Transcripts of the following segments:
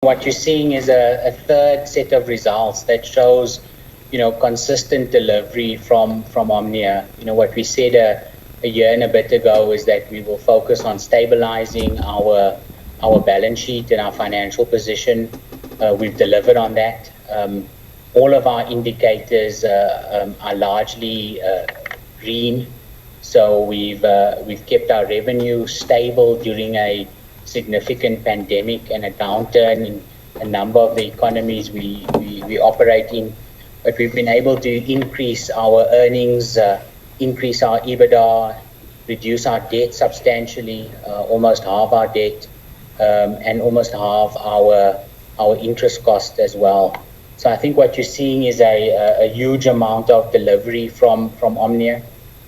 What you're seeing is a third set of results that shows, consistent delivery from Omnia. What we said a year and a bit ago is that we will focus on stabilizing our balance sheet and our financial position. We've delivered on that. All of our indicators are largely green. So we've kept our revenue stable during a significant pandemic and a downturn in a number of the economies we operate in. But we've been able to increase our earnings, increase our EBITDA, reduce our debt substantially, almost halve our debt, and almost halve our interest cost as well. So I think what you're seeing is a huge amount of delivery from Omnia.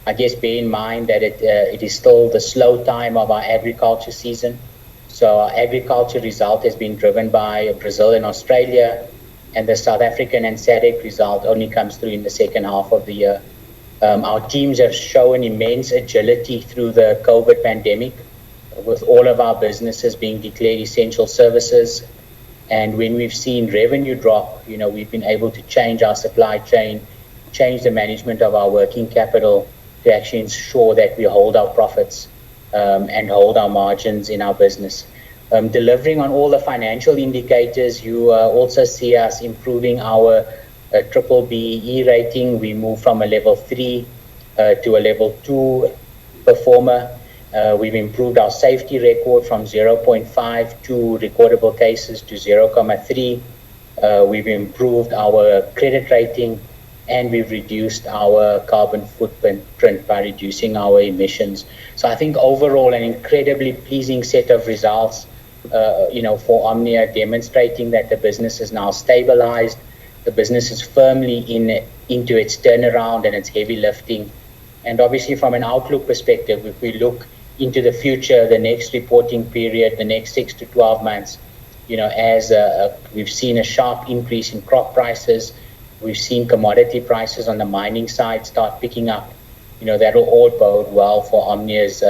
I guess bear in mind that it is still the slow time of our agriculture season. So our agriculture result has been driven by Brazil and Australia, and the South African and SADC result only comes through in the second half of the year. Our teams have shown immense agility through the COVID pandemic, with all of our businesses being declared essential services. And when we've seen revenue drop, we've been able to change our supply chain, change the management of our working capital to actually ensure that we hold our profits and hold our margins in our business. Delivering on all the financial indicators, you also see us improving our triple BEE rating. We moved from a level 3 to a level 2 performer. We've improved our safety record from 0.5 to recordable cases to 0.3. We've improved our credit rating, and we've reduced our carbon footprint by reducing our emissions. So I think overall an incredibly pleasing set of results, for Omnia, demonstrating that the business is now stabilized. The business is firmly into its turnaround and its heavy lifting. And obviously from an outlook perspective, if we look into the future, the next reporting period, the next 6 to 12 months, as we've seen a sharp increase in crop prices, we've seen commodity prices on the mining side start picking up. That will all bode well for Omnia's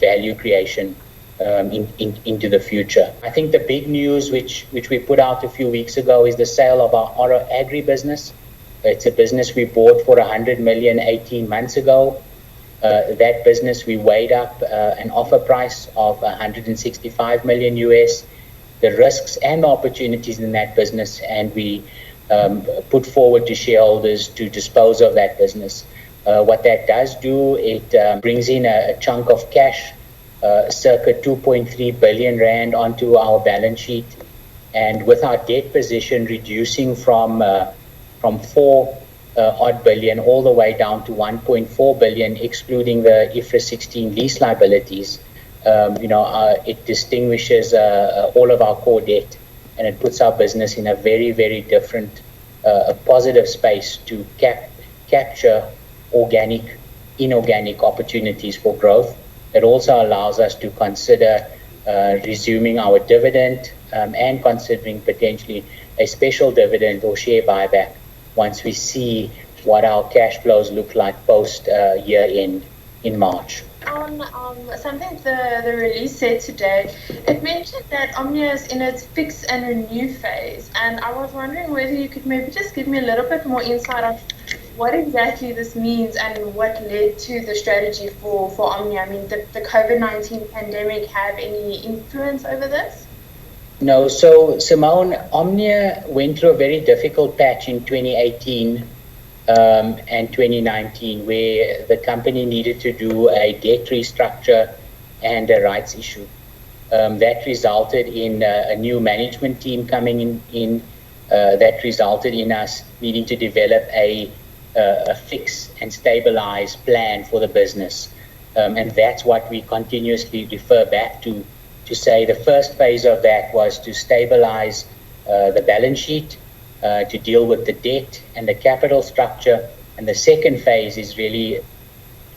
value creation into the future. I think the big news which we put out a few weeks ago is the sale of our Oro Agri business. It's a business we bought for 100 million 18 months ago. That business, we weighed up an offer price of 165 million US, the risks and opportunities in that business, and we put forward to shareholders to dispose of that business. What that does do, it brings in a chunk of cash, circa 2.3 billion rand onto our balance sheet. And with our debt position reducing from 4 odd billion all the way down to 1.4 billion, excluding the IFRS 16 lease liabilities, it distinguishes all of our core debt, and it puts our business in a very, very different, positive space to capture organic, inorganic opportunities for growth. It also allows us to consider resuming our dividend and considering potentially a special dividend or share buyback once we see what our cash flows look like post year end in March. On something the release said today, it mentioned that Omnia is in its fix and renew phase, and I was wondering whether you could maybe just give me a little bit more insight on what exactly this means and what led to the strategy for Omnia. I mean, did the COVID-19 pandemic have any influence over this? No. So, Simone, Omnia went through a very difficult patch in 2018 and 2019, where the company needed to do a debt restructure and a rights issue. That resulted in a new management team coming in. That resulted in us needing to develop a fix and stabilize plan for the business. And that's what we continuously refer back to say the first phase of that was to stabilize the balance sheet, to deal with the debt and the capital structure. And the second phase is really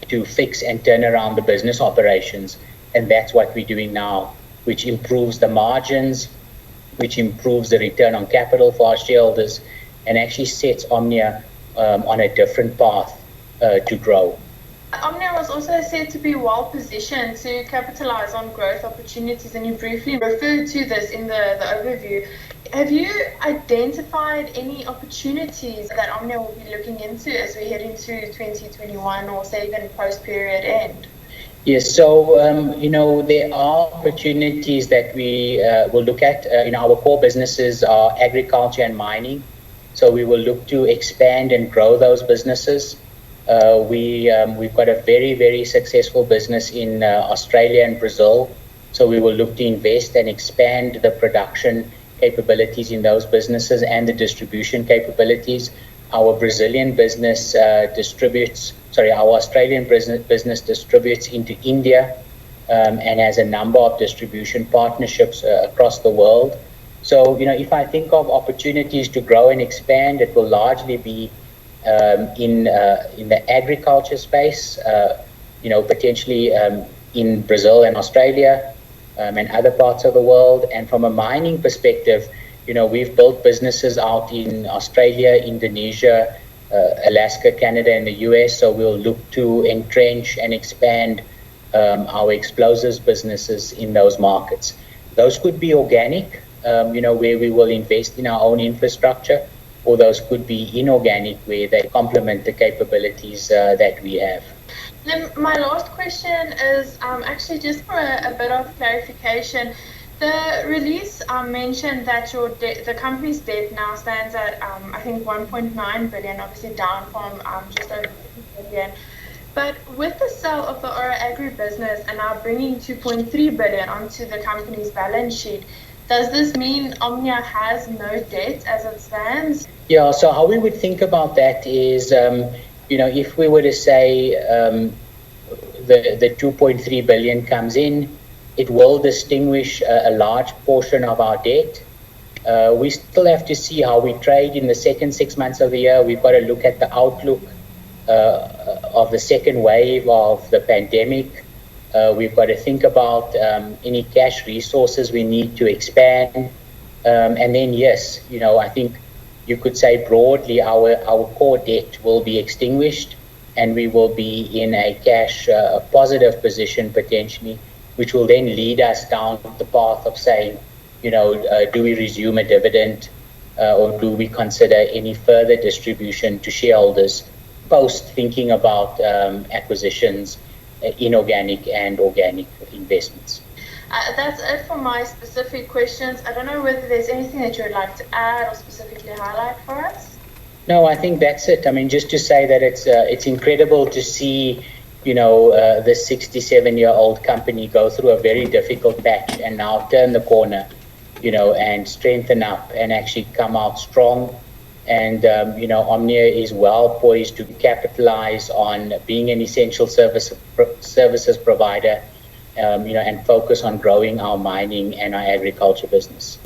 to fix and turn around the business operations. And that's what we're doing now, which improves the margins, which improves the return on capital for our shareholders, and actually sets Omnia on a different path to grow. Omnia was also said to be well positioned to capitalize on growth opportunities, and you briefly referred to this in the overview. Have you identified any opportunities that Omnia will be looking into as we head into 2021 or say even post-period end? Yes, so there are opportunities that we will look at. Our core businesses are agriculture and mining, so we will look to expand and grow those businesses. We've got a very, very successful business in Australia and Brazil, so we will look to invest and expand the production capabilities in those businesses and the distribution capabilities. Our Brazilian business our Australian business distributes into India and has a number of distribution partnerships across the world. So, if I think of opportunities to grow and expand, it will largely be in the agriculture space, potentially in Brazil and Australia and other parts of the world. And from a mining perspective, we've built businesses out in Australia, Indonesia, Alaska, Canada, and the US. So we'll look to entrench and expand our explosives businesses in those markets. Those could be organic, where we will invest in our own infrastructure, or those could be inorganic, where they complement the capabilities that we have. Then my last question is actually just for a bit of clarification. The release mentioned that the company's debt now stands at, I think, 1.9 billion, obviously down from just over 2 billion. But with the sale of the Ora Agri business and now bringing 2.3 billion onto the company's balance sheet, does this mean Omnia has no debt as it stands? Yeah, so how we would think about that is, if we were to say the 2.3 billion comes in, it will distinguish a large portion of our debt. We still have to see how we trade in the second 6 months of the year. We've got to look at the outlook of the second wave of the pandemic. We've got to think about any cash resources we need to expand. And then, yes, I think you could say broadly our core debt will be extinguished and we will be in a cash positive position potentially, which will then lead us down the path of saying, do we resume a dividend or do we consider any further distribution to shareholders post thinking about acquisitions, inorganic and organic investments. That's it for my specific questions. I don't know whether there's anything that you would like to add or specifically highlight for us. No, I think that's it. I mean, just to say that it's incredible to see this 67-year-old company go through a very difficult patch and now turn the corner, and strengthen up and actually come out strong. And, Omnia is well poised to capitalize on being an essential services provider, and focus on growing our mining and our agriculture business.